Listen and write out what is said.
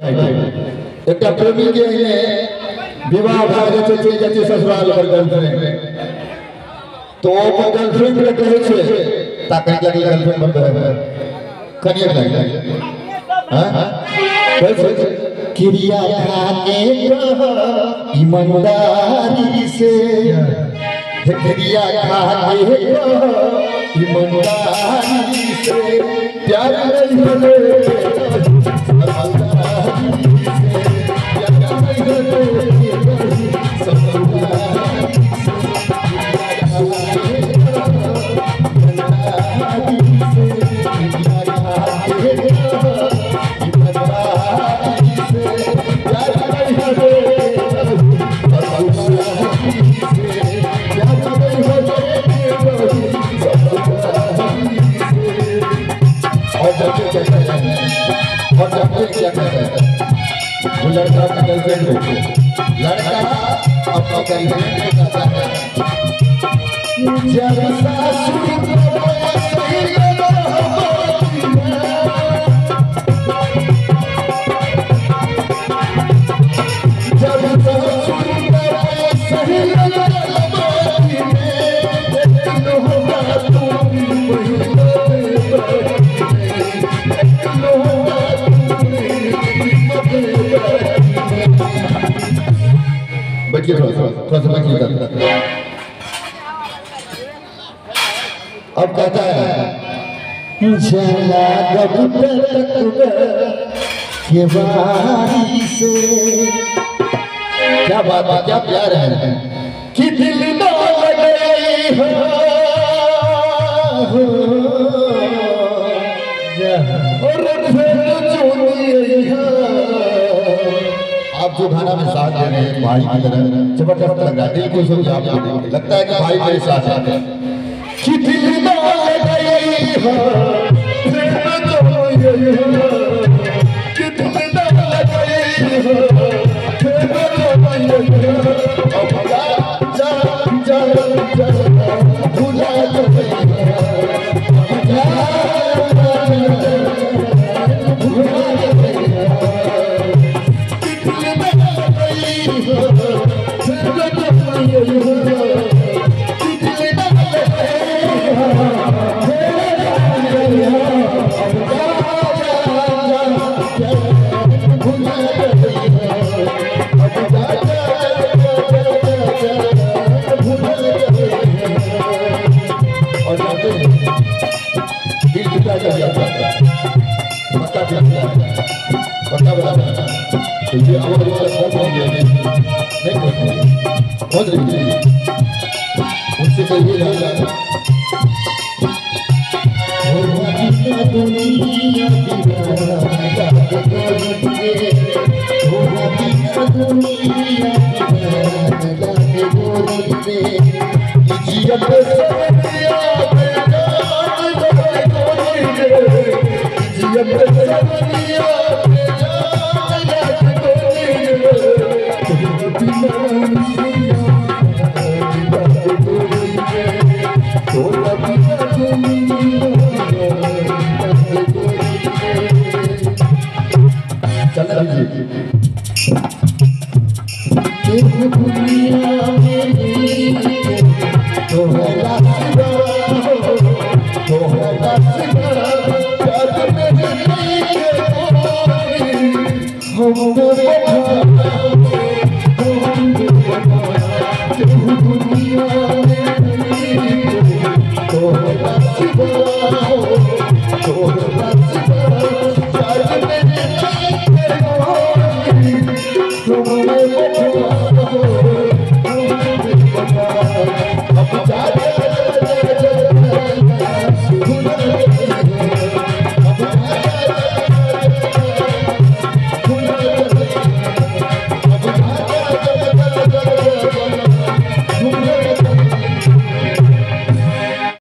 एक प्रेमी के विवाह भए जाए चलि जाइ छै ससुराल पर गर्लफ्रेंड तो गर्लफ्रेंड के कहै छै ताकि गर्लफ्रेंड बनबै कनिया लगे हां कैसे क्रिया खाके ईमानदारी से क्रिया खाके ईमानदारी से प्यार नहीं होले और जब क्या कहता है वो लड़का का गर्लफ्रेंड हो लड़का अपना गर्लफ्रेंड को कहता है जब सासू बच्चे थोड़ा सा बच्चे अब कहता है चला के बारी से क्या बात है क्या प्यार है कि दिल ना लगे आप जो गाना में साथ दे रहे हैं भाई की तरह जबरदस्त लग रहा है दिल को समझ आप लगता है कि भाई मेरे साथ है कि दिल ना लगे कि दिल ना लगे भूला ये और बहुत उनसे कहिए दुनिया